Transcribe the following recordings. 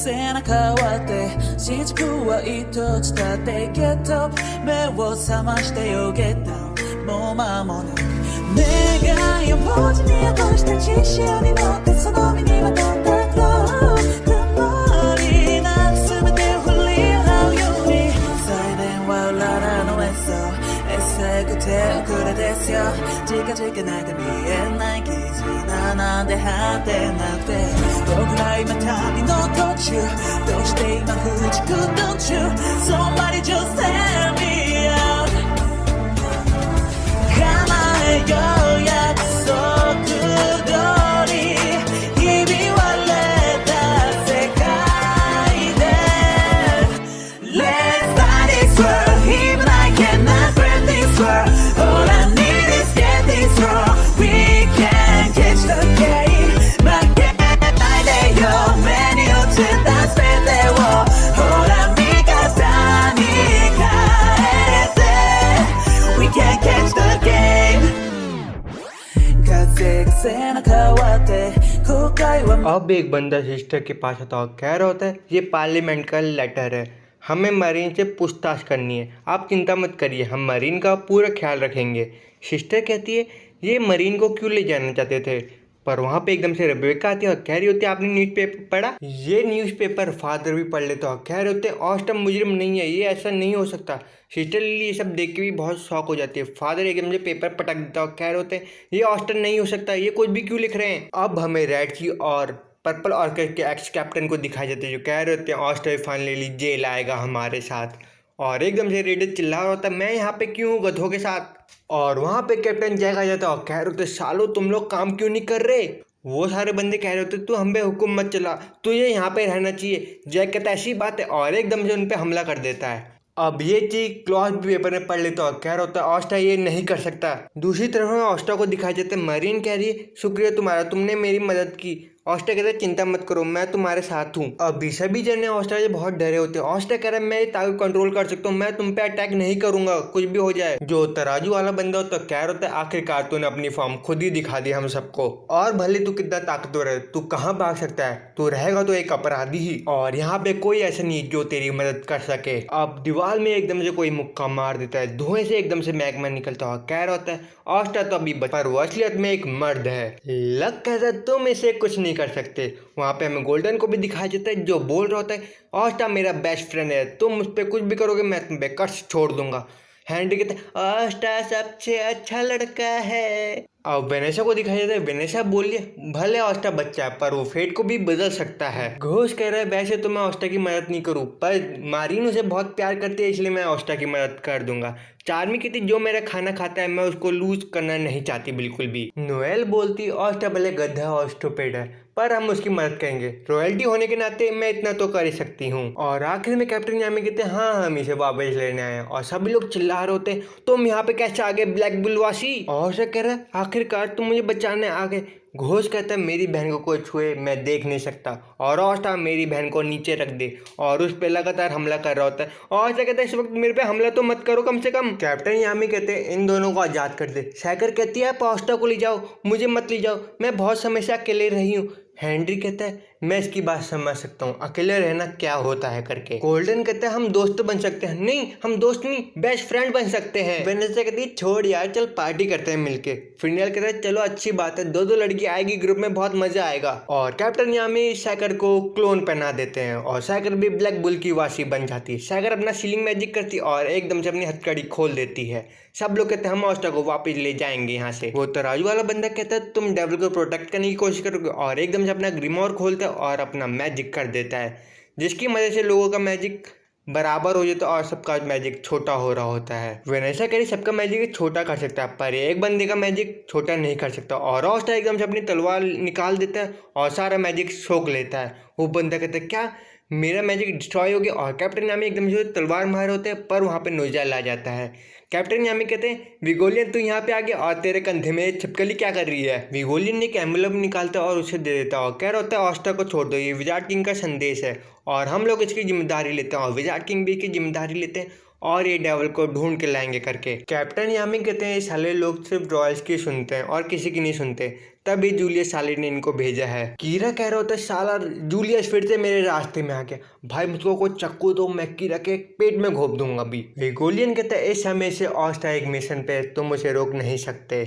背中割って新築は一つ立ってゲット目を覚ましてよゲットもう間もなく願いを文字に起こして地潮に乗ってその身に渡った曇りな全てを振り払うように最電話裏らの演奏エセくて遅れですよ近々ないと見えない絆なんて果てなくて僕ら今旅の途中どうして今不軸 Don't you Somebody just tell me out 叶えよう約束通りひび割れた世界で Let's fight this world Even I cannot break this world All I need is get this wrong We can catch the game 負けないでよ目に落ちた全てをほら味方に変えて We can catch the game 風が背中割って後悔は अब एक बंदा sister के पास आता और कह रहा होता है ये पार्लियामेंट का लेटर है हमें मरीन से पूछताछ करनी है आप चिंता मत करिए हम मरीन का पूरा ख्याल रखेंगे। सिस्टर कहती है ये मरीन को क्यों ले जाना चाहते थे पर वहाँ पे एकदम से रेबेका आती है और कह रही होती है आपने न्यूज़पेपर पढ़ा। ये न्यूज़पेपर फादर भी पढ़ लेते और कह रहे होते हैं ऑस्टम मुजरिम नहीं है ये ऐसा नहीं हो सकता। सिस्टर लिली ये सब देख के भी बहुत शौक हो जाती है। फादर एकदम से पेपर पटक देता और कह रहे होते हैं ये ऑस्टम नहीं हो सकता ये कुछ भी क्यों लिख रहे हैं। अब हमें रेड की और पर्पल ऑर्किड के एक्स कैप्टन को दिखाई जाते हैं जो कह रहे होते हैं ऑस्टम फाइनली जेल आएगा हमारे साथ और एकदम से रेड चिल्ला रहा होता है मैं यहाँ पे क्यों हूँ गधों के साथ। और वहाँ पे कैप्टन जैक आ जाता है और कह रहे होते सालो तुम लोग काम क्यों नहीं कर रहे। वो सारे बंदे कह रहे होते तू हम पे हुक्म मत चला तुझे यहाँ पे रहना चाहिए। जैक कहता है ऐसी बात है और एकदम से उन पे हमला कर देता है। अब ये चीज क्लॉथ भी पेपर में पढ़ लेता और कह रहा होता है ऑस्टा ये नहीं कर सकता। दूसरी तरफ में ऑस्टा को दिखाई देता है मरीन कह रही है शुक्रिया तुम्हारा तुमने मेरी मदद की। ऑस्टा कहता है चिंता मत करो मैं तुम्हारे साथ हूँ। अभी सभी जने ऑस्टा से बहुत डरे होते हैं। ऑस्टा कह रहा है मैं ताकत कंट्रोल कर सकता हूँ मैं तुम पे अटैक नहीं करूंगा कुछ भी हो जाए। जो तराजू वाला बंदा होता है कह रहा होता है आखिरकार तूने अपनी फॉर्म खुद ही दिखा दी हम सबको और भले तू कितना ताकतवर है तू कहाँ भाग सकता है तू रहेगा तो एक अपराधी ही और यहाँ पे कोई ऐसा नहीं जो तेरी मदद कर सके। अब दीवार में एकदम से कोई मुक्का मार देता है धुएं से एकदम से मैग्मा निकलता है कह रहा होता है ऑस्टा तो अभी पर वो असलियत में एक मर्द है। लक कहता है तुम इसे कुछ नहीं कर सकते। वहाँ पे हमें गोल्डन को भी दिखाई देता है जो बोल रहा होता है ऑस्टा मेरा बेस्ट फ्रेंड है तुम उस पर कुछ भी करोगे मैं तुम पे कर्ज छोड़ दूंगा। हैंडी कहते हैं ऑस्टा सबसे अच्छा लड़का है। अब वेनेसा को दिखाई देता है वेनेसा बोलिए भले ऑस्टा बच्चा है पर वो फेट को भी बदल सकता है। घोष कह रहा है वैसे तो मैं ऑस्टा की मदद नहीं करूँ पर मारीन उसे बहुत प्यार करती है इसलिए मैं ऑस्टा की मदद कर दूंगा। चार्मी कहती जो मेरा खाना खाता है मैं उसको लूज करना नहीं चाहती बिल्कुल भी। नोएल बोलती ऑस्टा भले गधा और स्टूपिड है पर हम उसकी मदद करेंगे रॉयल्टी होने के नाते मैं इतना तो कर ही सकती हूँ। और आखिर में कैप्टन यामी कहते हैं हाँ हम इसे वापस लेने आए और सभी लोग चिल्ला रहे होते हैं तुम यहाँ पे कैसे आ गए ब्लैक बुलवासी। और से कह रहा है आखिरकार तुम मुझे बचाने आ गए। घोष कहता है मेरी बहन को कोई छुए मैं देख नहीं सकता और ऑस्टा मेरी बहन को नीचे रख दे और उस पर लगातार हमला कर रहा होता है। ऑस्टा कहता है इस वक्त मेरे पे हमला तो मत करो कम से कम। कैप्टन यामी कहते हैं इन दोनों को आज़ाद कर दे। सैकर कहती है आप ऑस्टा को ले जाओ मुझे मत ले जाओ मैं बहुत समय से अकेले रही हूँ। हेनरी कहता है मैं इसकी बात समझ सकता हूँ अकेले रहना क्या होता है करके। गोल्डन कहता है हम दोस्त बन सकते हैं। नहीं हम दोस्त नहीं बेस्ट फ्रेंड बन सकते हैं। वेनेसा कहती है छोड़ यार चल पार्टी करते हैं मिलके। फिनियल कहता है चलो अच्छी बात है दो लड़की आएगी ग्रुप में बहुत मजा आएगा। और कैप्टन यामी सैकर को क्लोन पहना देते हैं और सैकर भी ब्लैक बुल की वासी बन जाती है। सैकर अपना सीलिंग मैजिक करती है और एकदम से अपनी हथकड़ी खोल देती है। सब लोग कहते हैं हम ऑस्टा को वापस ले जाएंगे यहाँ से। वो तराजू वाला बंदा कहता है तुम डेविल को प्रोटेक्ट करने की कोशिश करोगे और एकदम से अपना ग्रिमोर खोलता है और अपना मैजिक कर देता है जिसकी मदद से लोगों का मैजिक बराबर हो जाता है और सबका मैजिक छोटा हो रहा होता है। वेनेसा कह रही सबका मैजिक छोटा कर सकता है पर एक बंदे का मैजिक छोटा नहीं कर सकता। और ऑस्टा एकदम से अपनी तलवार निकाल देता है और सारा मैजिक सोख लेता है। वो बंदा कहता है क्या मेरा मैजिक डिस्ट्रॉय हो गया। और कैप्टन यामी एकदम से तलवार मार होते हैं पर वहाँ पे नोज़ेल आ जाता है। कैप्टन यामी कहते हैं विगोलियन तू यहाँ पे आ गया और तेरे कंधे में छिपकली क्या कर रही है। विगोलियन ने एक एम्बुलेंस निकालता है और उसे दे देता है और कह रहा होता है ऑस्टा को छोड़ दो ये विजार्ड किंग का संदेश है और हम लोग इसकी जिम्मेदारी लेते हैं। और विजार्ड किंग भी इसकी जिम्मेदारी लेते हैं और ये डेविल को ढूंढ के लाएंगे करके। कैप्टन यामी कहते हैं ये साले लोग सिर्फ रॉयल्स की सुनते हैं और किसी की नहीं सुनते, तभी जूलियस साले ने इनको भेजा है। कीरा कह रहा होता है साला जूलियस फिर से मेरे रास्ते में आ गया, भाई मुझको कोई चक्कू दो, मैं कीरा के पेट में घोप दूंगा अभी। वेगोलियन कहता है इस समय से ऑस्टा एक मिशन पे, तुम मुझे रोक नहीं सकते।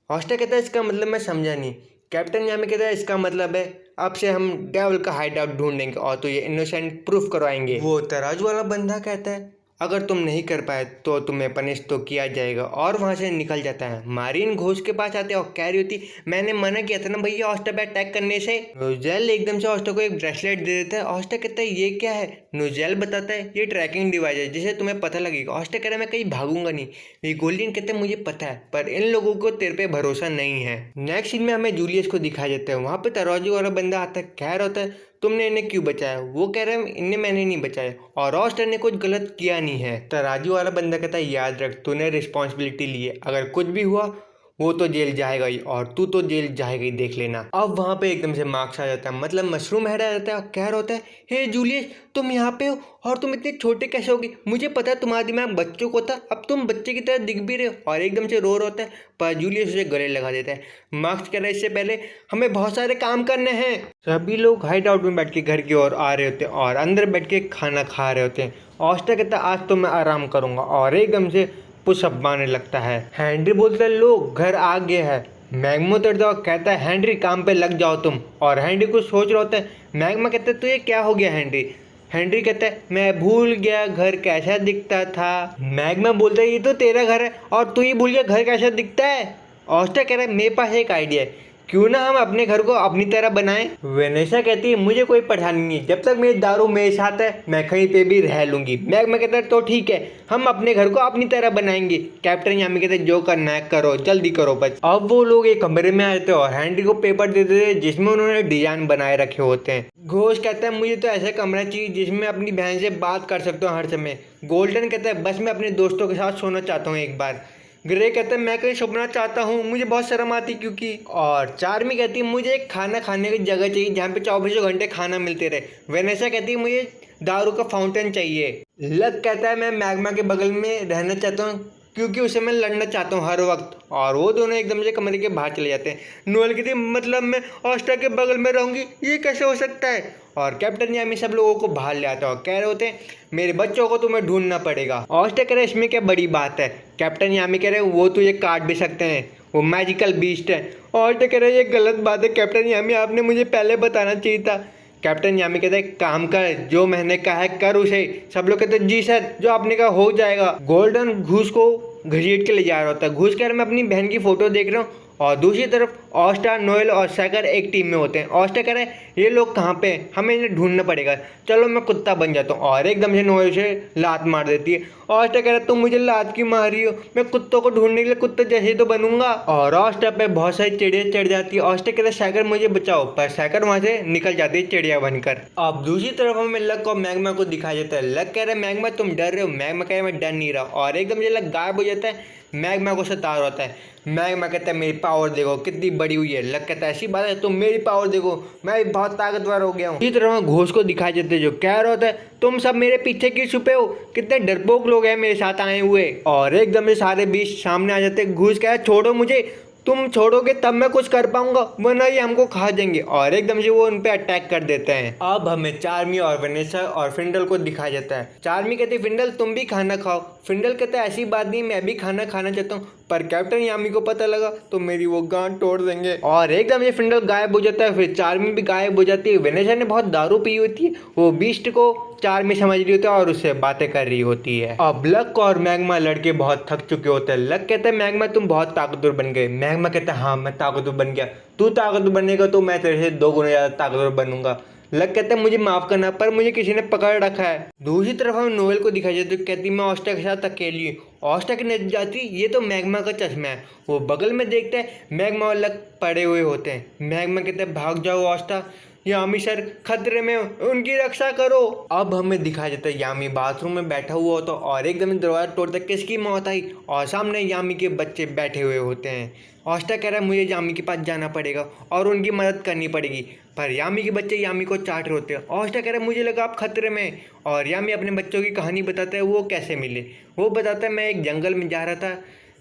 ऑस्टा कहता है इसका मतलब मैं समझा नहीं। कैप्टन यामी कहता है इसका मतलब है अब से हम डेविल का हाइड आउट ढूंढेंगे और तो ये इनोसेंट प्रूफ करवाएंगे। वो तराजू वाला बंदा कहता है अगर तुम नहीं कर पाए तो तुम्हें पनिश तो किया जाएगा, और वहां से निकल जाता है। मारिन घोष के पास आते और कह रही होती मैंने मना किया था ना भैया ऑस्टा पे अटैक करने से। नोजेल एकदम से ऑस्टा को एक ब्रेसलेट दे देता है। ऑस्टा कहता है ये क्या है? नोजेल बताता है ये ट्रैकिंग डिवाइस है जिसे तुम्हें पता लगेगा। ऑस्टा कह रहा है मैं कहीं भागूंगा नहीं। वेगोलियन कहते हैं मुझे पता है पर इन लोगों को तेरे पे भरोसा नहीं है। नेक्स्ट सीन में हमें जूलियस को दिखाया जाता है, वहां पे तराजू वाला बंदा आता है, कह रहा होता है तुमने इन्हें क्यों बचाया? वो कह रहे हैं इन्हें मैंने नहीं बचाया और ऑस्टर ने कुछ गलत किया नहीं है। तराजू वाला बंदा कहता है याद रख तूने रिस्पॉन्सिबिलिटी ली है, अगर कुछ भी हुआ वो तो जेल जाएगा ही और तू तो जेल जाएगा ही, देख लेना। अब वहाँ पे एकदम से मार्क्स आ जाता है, मतलब मशरूम हेड आ जाता है और कह रहा होता है हे जूलियस तुम यहाँ पे हो और तुम इतने छोटे कैसे होगे? मुझे पता है तुम्हारा दिमाग बच्चों को था, अब तुम बच्चे की तरह दिख भी रहे हो। और एकदम से रो होता है पर जूलियस उसे गले लगा देता है। मार्क्स कह रहा है इससे पहले हमें बहुत सारे काम करने हैं। सभी लोग हाइड आउट में बैठ के घर की ओर आ रहे होते हैं और अंदर बैठ के खाना खा रहे होते हैं। ऑस्टर कहता है आज तो मैं आराम करूँगा और एकदम से पुशअप मारने लगता है। हेनरी बोलता है लोग घर आ गया है। मैग्मा उतरता और कहता है हेनरी काम पे लग जाओ तुम, और हेनरी कुछ सोच रहा होता है। मैग्मा कहता है तो ये क्या हो गया हेनरी? हेनरी कहता है मैं भूल गया घर कैसा दिखता था। मैग्मा बोलता है ये तो तेरा घर है और तू ही भूल गया घर कैसा दिखता है। ऑस्टर कह रहा है मेरे पास एक आइडिया है, क्यों ना हम अपने घर को अपनी तरह बनाएं। वेनेसा कहती है मुझे कोई परेशानी नहीं, जब तक मेरी दारू मेरे साथ है मैं कहीं पे भी रह लूंगी। मैग्मा कहता है तो ठीक है हम अपने घर को अपनी तरह बनाएंगे। कैप्टन यामी कहते हैं जो करना है करो, जल्दी करो बस। अब वो लोग एक कमरे में आते हैं और हेनरी को पेपर दे देते हैं जिसमें उन्होंने डिजाइन बनाए रखे होते हैं। घोष कहता है मुझे तो ऐसा कमरा चाहिए जिसमें अपनी बहन से बात कर सकता हूँ हर समय। गोल्डन कहता है बस मैं अपने दोस्तों के साथ सोना चाहता हूँ एक बार। ग्रे कहता है मैं कहीं सोना चाहता हूँ, मुझे बहुत शर्म आती क्योंकि। और चार्मी कहती है मुझे एक खाना खाने की जगह चाहिए जहाँ पे 24 घंटे खाना मिलते रहे। वेनेसा कहती है मुझे दारू का फाउंटेन चाहिए। लक कहता है मैं मैग्मा के बगल में रहना चाहता हूँ क्योंकि उसे मैं लड़ना चाहता हूँ हर वक्त। और वो दोनों एकदम से कमरे के बाहर चले जाते हैं। नोएल कहती है मतलब मैं ऑस्टा के बगल में रहूँगी, ये कैसे हो सकता है? और कैप्टन यामी सब लोगों को बाहर ले आता है और कह रहे होते हैं मेरे बच्चों को तुम्हें ढूंढना पड़ेगा। ऑस्टा कह रहे इसमें क्या बड़ी बात है? कैप्टन यामी कह रहे वो तुझे काट भी सकते हैं, वो मैजिकल बीस्ट है। ऑस्टा कह रहे ये गलत बात है कैप्टन यामी, आपने मुझे पहले बताना चाहिए था। कैप्टन यामी कहते हैं काम कर, जो मैंने कहा है कर उसे। सब लोग कहते हैं जी सर, जो आपने कहा हो जाएगा। गोल्डन घूस को घसीट के ले जा रहा होता है। घूस कह रहा मैं अपनी बहन की फोटो देख रहा हूँ और दूसरी तरफ ऑस्टा, नोएल और सैकर एक टीम में होते हैं। ऑस्टा कह रहे हैं ये लोग कहाँ पे हैं, हमें इन्हें ढूंढना पड़ेगा, चलो मैं कुत्ता बन जाता हूँ। और एकदम से नोएल से लात मार देती है। ऑस्टा कह रहा है तुम मुझे लात क्यों मार रही हो, मैं कुत्तों को ढूंढने के लिए कुत्ते जैसे तो बनूंगा। और ऑस्टा पे बहुत सारी चिड़िया चढ़ जाती है। ऑस्टा कह रहा है सैकर मुझे बचाओ, पर सैकर वहाँ से निकल जाती है चिड़िया बनकर। अब दूसरी तरफ हमें लक और मैग्मा को दिखाया जाता है। लक कह रहा है मैग्मा तुम डर रहे हो, मैग्मा कह रहा है मैं डर नहीं रहा। और एकदम से लक गायब हो जाता है। मैग्मा को सता रहा होता है। मैग्मा कहता है मेरी पावर देखो कितनी बड़ी हुई है। लक कहता है ऐसी बात है तुम मेरी पावर देखो, मैं भी बहुत ताकतवर हो गया हूँ। इसी तरह घोष को दिखाई देते हैं जो कह रहा होता है तुम सब मेरे पीछे क्यों छुपे हो, कितने डरपोक लोग हैं मेरे साथ आए हुए। और एकदम से सारे बीच सामने आ जाते हैं। घोष कह रहा है छोड़ो मुझे, तुम छोड़ोगे तब मैं कुछ कर पाऊंगा, वरना ये हमको खा जाएंगे। और एकदम से वो उन पे अटैक कर देते हैं। अब हमें चार्मी और वेनेसा और फिंडल को दिखाया जाता है। चार्मी कहती है फिंडल तुम भी खाना खाओ। फिंडल कहता है ऐसी बात नहीं, मैं भी खाना खाना चाहता हूँ, पर कैप्टन यामी को पता लगा तो मेरी वो गांड तोड़ देंगे। और एकदम से फिंडल गायब हो जाता है, फिर चार्मी भी गायब हो जाती है। वेनेसा ने बहुत दारू पी होती है, वो बीस्ट को चार्मी समझ रही होती है और उससे बातें कर रही होती है। अब लक और मैग्मा लड़के बहुत थक चुके होते हैं। लक कहता है मैग्मा तुम बहुत ताकतवर बन गए। मैग्मा कहता है हाँ मैं ताकतवर बन गया, तू ताकतवर बनेगा तो मैं तेरे से 2 गुना ज़्यादा ताकतवर बनूंगा। लक कहता है मुझे माफ करना पर मुझे किसी ने पकड़ रखा है। दूसरी तरफ हम नोएल को दिखाई जाती है, कहती मैं ऑस्टा के साथ अकेली हूँ। ऑस्टा की नजर जाती ये तो मैग्मा का चश्मा है। वो बगल में देखता है मैग्मा और लक पड़े हुए होते हैं। मैग्मा कहता है भाग जाओ ऑस्टा, यामी सर खतरे में, उनकी रक्षा करो। अब हमें दिखाया जाता है यामी बाथरूम में बैठा हुआ होता और एकदम दरवाजा तोड़ता किसकी मौत आई और सामने यामी के बच्चे बैठे हुए होते हैं। ऑस्टा कह रहा है मुझे यामी के पास जाना पड़ेगा और उनकी मदद करनी पड़ेगी, पर यामी के बच्चे यामी को चाट रहे होते हैं। ऑस्टा कह रहा है मुझे लगा आप खतरे में, और यामी अपने बच्चों की कहानी बताता है वो कैसे मिले। वो बताता है मैं एक जंगल में जा रहा था,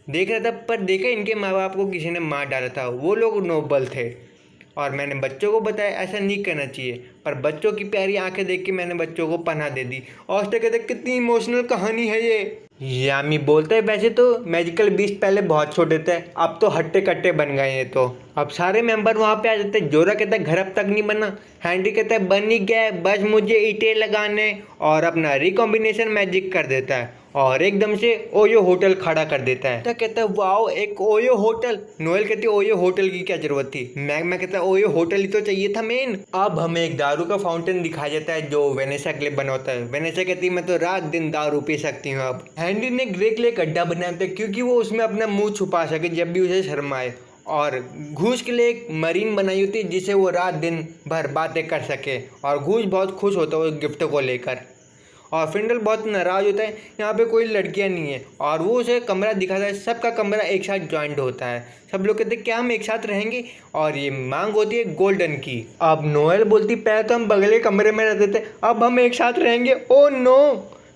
देख रहा था, पर देखा इनके माँ बाप को किसी ने मार डाला था, वो लोग नोबल थे और मैंने बच्चों को बताया ऐसा नहीं करना चाहिए, पर बच्चों की प्यारी आंखें देख के मैंने बच्चों को पनाह दे दी। ऑस्टा कहते कितनी इमोशनल कहानी है ये। यामी बोलता है वैसे तो मैजिकल बीस्ट पहले बहुत छोटे थे, अब तो हट्टे कट्टे बन गए हैं। तो अब सारे मेंबर वहाँ पे आ जाते हैं। जोरा कहता है घर अब तक नहीं बना, हैंडी कहता है बन ही गया है, बस मुझे ईंटें लगाने, और अपना रिकॉम्बिनेशन मैजिक कर देता है और एकदम से ओयो होटल खड़ा कर देता है। तो कहता है वाओ एक ओयो होटल। नोएल कहती है ओयो होटल की क्या जरूरत थी, मैं कहता है ओयो होटल ही तो चाहिए था मेन। अब हमें एक दारू का फाउंटेन दिखाया जाता है जो वेनेसा के लिए बना होता है। वेनेसा कहती है मैं तो रात दिन दारू पी सकती हूँ। अब हैंडी ने ग्रे के लिए गड्ढा बनाया था क्योंकि वो उसमें अपना मुंह छुपा सके जब भी उसे शर्म आए, और घूस के लिए एक मरीन बनाई होती है जिसे वो रात दिन भर बातें कर सके, और घूस बहुत खुश होता है उस गिफ्ट को लेकर। और फिंडल बहुत नाराज होता है, यहाँ पे कोई लड़कियाँ नहीं है, और वो उसे कमरा दिखाता है। सबका कमरा एक साथ जॉइंट होता है। सब लोग कहते हैं क्या हम एक साथ रहेंगे, और ये मांग होती है गोल्डन की। अब नोएल बोलती पहले तो हम बगले कमरे में रहते थे, अब हम एक साथ रहेंगे। Oh no.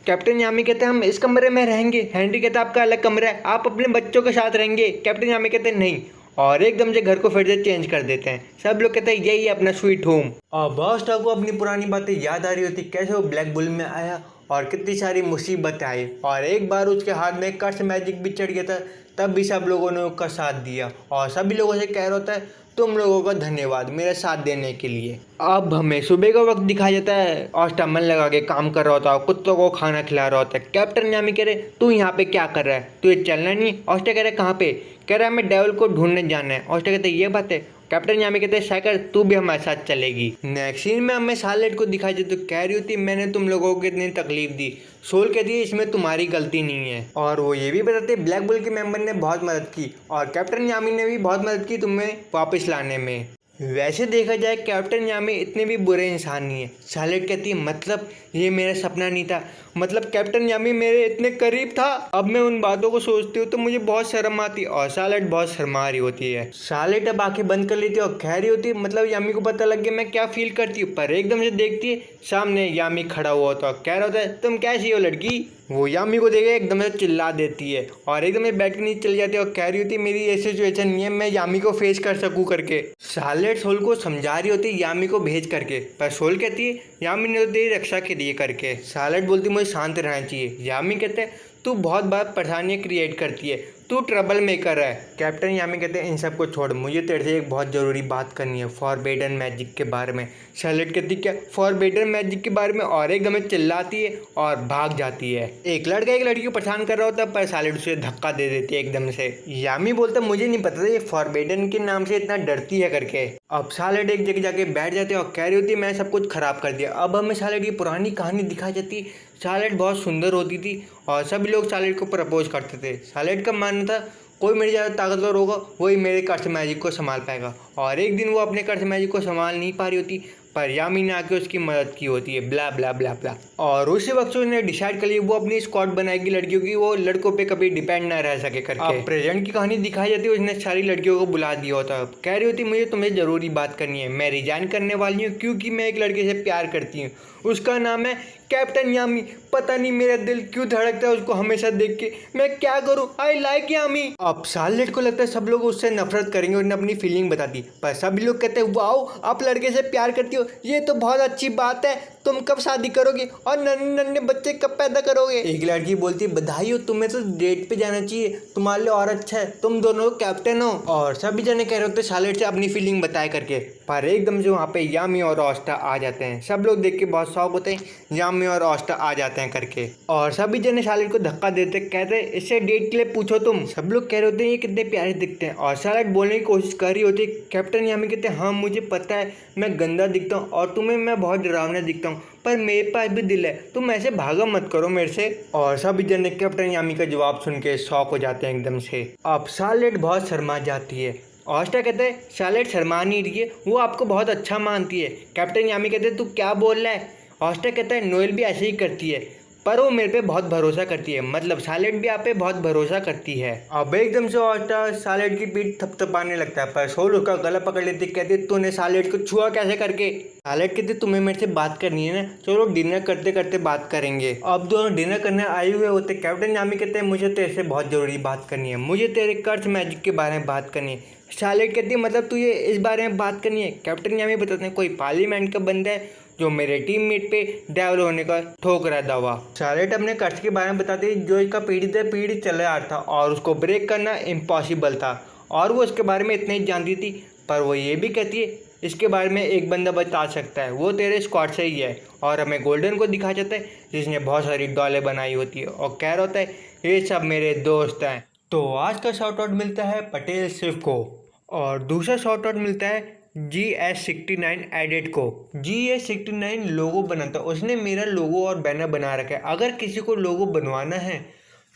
कैप्टन यामी कहते हैं हम इस कमरे में रहेंगे। हेनरी कहता है आपका अलग कमरा है, आप अपने बच्चों के साथ रहेंगे। कैप्टन यामी कहते हैं नहीं, और एकदम से घर को फिर से चेंज कर देते हैं। सब लोग कहते हैं यही अपना स्वीट होम। और बॉस्टा को अपनी पुरानी बातें याद आ रही होती, कैसे वो ब्लैक बुल में आया और कितनी सारी मुसीबतें आई, और एक बार उसके हाथ में कर्स मैजिक भी चढ़ गया था, तब भी सब लोगों ने उसका साथ दिया, और सभी लोगों से कह रहा होता है तुम लोगों का धन्यवाद मेरे साथ देने के लिए। अब हमें सुबह का वक्त दिखाया जाता है। ऑस्टा मन लगा के काम कर रहा होता है, कुत्तों को खाना खिला रहा होता है। कैप्टन यामी कह रहे तू यहाँ पे क्या कर रहा है, तुझे चलना नहीं। ऑस्टा कह रहा है कहाँ पे, कह रहा है मैं डेविल को ढूंढने जाना है। ऑस्टा कहते ये बात है। कैप्टन यामी कहते हैं साइकिल तू भी हमारे साथ चलेगी। नेक्स्ट सीन में हमें शार्लेट को दिखाई जाती तो कह रही होती मैंने तुम लोगों को इतनी तकलीफ दी। सोल कहती है इसमें तुम्हारी गलती नहीं है, और वो ये भी बताते ब्लैक बुल के मेंबर ने बहुत मदद की और कैप्टन यामी ने भी बहुत मदद की तुम्हें वापस लाने में। वैसे देखा जाए कैप्टन यामी इतने भी बुरे इंसान नहीं है। शार्लेट कहती है मतलब ये मेरा सपना नहीं था, मतलब कैप्टन यामी मेरे इतने करीब था। अब मैं उन बातों को सोचती हूँ तो मुझे बहुत शर्म आती है, और शार्लेट बहुत शर्मा रही होती है। शार्लेट अब आंखें बंद कर लेती है और कह रही होती है मतलब यामी को पता लग गया मैं क्या फील करती हूँ, पर एकदम से देखती है सामने यामी खड़ा हुआ होता है। कह रहा होता है तुम कैसी हो लड़की। वो यामी को देखे एकदम से चिल्ला देती है और एकदम से बैठ के नीचे चली जाती है और कह रही होती है मेरी ऐसी सिचुएशन नहीं है मैं यामी को फेस कर सकूँ करके। शार्लेट सोल को समझा रही होती है यामी को भेज करके, पर सोल कहती है यामी ने तो तेरी रक्षा के लिए करके। शार्लेट बोलती मुझे शांत रहना चाहिए। यामी कहते हैं तू बहुत बार परेशानियाँ क्रिएट करती है, तू ट्रबल मेकर है। कैप्टन यामी कहते हैं इन सब को छोड़, मुझे तेरे से एक बहुत ज़रूरी बात करनी है फॉरबिडन मैजिक के बारे में। शार्लेट कहती क्या फॉरबिडन मैजिक के बारे में, और एकदम चिल्लाती है और भाग जाती है। एक लड़का एक लड़की को परेशान कर रहा होता है पर शार्लेट उसे धक्का दे देती है एकदम से। यामी बोलता मुझे नहीं पता था ये फॉरबिडन के नाम से इतना डरती है करके। अब शार्लेट एक जगह जाके बैठ जाती है और कह रही होती है मैंने सब कुछ खराब कर दिया। अब हमें शार्लेट की पुरानी कहानी दिखाई जाती है। शार्लेट बहुत सुंदर होती थी और सभी लोग शार्लेट को प्रपोज करते थे। शार्लेट का मानना था कोई मेरी ज़्यादा ताकतवर होगा वही मेरे कर्स मैजिक को संभाल पाएगा, और एक दिन वो अपने कर्स मैजिक को संभाल नहीं पा रही होती पर यामी ने आके उसकी मदद की होती है ब्ला ब्ला ब्ला ब्ला। और उसी वक्त उसने डिसाइड कर लिया वो अपनी स्क्वाड बनाएगी लड़कियों की, वो लड़कों पे कभी डिपेंड ना रह सके करके। अब प्रेजेंट की कहानी दिखाई जाती है उसने सारी लड़कियों को बुला दिया होता है। कह रही होती मुझे तुमसे ज़रूरी बात करनी है, मैं रिजाइन करने वाली हूँ क्योंकि मैं एक लड़के से प्यार करती हूँ, उसका नाम है कैप्टन यामी। पता नहीं मेरा दिल क्यों धड़कता है उसको हमेशा देख के, मैं क्या करूं, आई लाइक यामी। अब शार्लेट को लगता है सब लोग उससे नफरत करेंगे, उसने अपनी फीलिंग बता दी, पर सभी लोग कहते हैं वाओ आप लड़के से प्यार करती हो, ये तो बहुत अच्छी बात है, तुम कब शादी करोगे और नन्हे नन्हे बच्चे कब पैदा करोगे। एक लड़की बोलती है बधाई हो, तुम्हें तो डेट पे जाना चाहिए, तुम्हारे लिए और अच्छा है, तुम दोनों कैप्टन हो। और सभी जने कह रहे होते शार्लेट से अपनी फीलिंग बताए करके, पर एकदम से वहाँ पे यामी और ऑस्टा आ जाते हैं। सब लोग देख के बहुत शौक होते हैं यामी और ऑस्टा आ जाते हैं करके, और सभी जने शार्लेट को धक्का देते कहते हैं इससे डेट के लिए पूछो तुम। सब लोग कह रहे होते हैं ये कितने प्यारे दिखते हैं, और शार्लेट बोलने की कोशिश कर रही होती है। कैप्टन यामी कहते हैं हाँ मुझे पता है मैं गंदा दिखता हूँ और तुम्हें मैं बहुत डरावना दिखता हूँ, पर मेरे पास भी दिल है, तुम ऐसे भागा मत करो मेरे से। और सभी जने कैप्टन यामी का जवाब सुन के शॉक हो जाते हैं एकदम से। अब शार्लेट बहुत शर्मा जाती है। ऑस्टा कहते हैं शार्लेट शर्मा नहीं रही है, वो आपको बहुत अच्छा मानती है। कैप्टन यामी कहते हैं तू क्या बोल रहा है। ऑस्टा कहता है नोएल भी ऐसे ही करती है, पर वो मेरे पे बहुत भरोसा करती है, मतलब शार्लेट भी आप पे बहुत भरोसा करती है। अब एकदम से ऑस्टा शार्लेट की पीठ थपथपाने लगता है, पर सोल उसका गला पकड़ लेती, कहती है तूने शार्लेट को छुआ कैसे करके। शार्लेट कहती तुम्हें मेरे से बात करनी है ना, चलो डिनर करते करते बात करेंगे। अब दोनों डिनर करने आए हुए होते। कैप्टन यामी कहते हैं मुझे तेरे से बहुत ज़रूरी बात करनी है, मुझे तेरे कर्ज मैजिक के बारे में बात करनी है। शार्लेट कहती है मतलब तुझे इस बारे में बात करनी है। कैप्टन यामी बताते हैं कोई पार्लियामेंट का बंदा है जो मेरे टीममेट पे डेवल होने का ठोक रहा दावा। शार्लेट अपने कर्ज के बारे में बताती है जो इसका पीढ़ी चला आ रहा था और उसको ब्रेक करना इम्पॉसिबल था, और वो इसके बारे में इतना ही जानती थी। पर वो ये भी कहती है इसके बारे में एक बंदा बता सकता है, वो तेरे स्क्वाड से ही है। और हमें गोल्डन को दिखा जाता है जिसने बहुत सारी डॉलें बनाई होती है और कह रहा होता है ये सब मेरे दोस्त हैं। तो आज का शॉर्ट आउट मिलता है पटेल सिर्फ को, और दूसरा शॉर्ट आउट मिलता है GS69 एडिट को। GS69 लोगो बनाता है, उसने मेरा लोगो और बैनर बना रखा है। अगर किसी को लोगो बनवाना है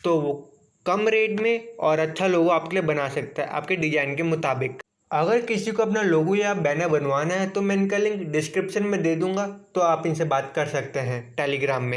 तो वो कम रेट में और अच्छा लोगो आपके लिए बना सकता है आपके डिज़ाइन के मुताबिक। अगर किसी को अपना लोगो या बैनर बनवाना है तो मैं इनका लिंक डिस्क्रिप्शन में दे दूंगा, तो आप इनसे बात कर सकते हैं टेलीग्राम में।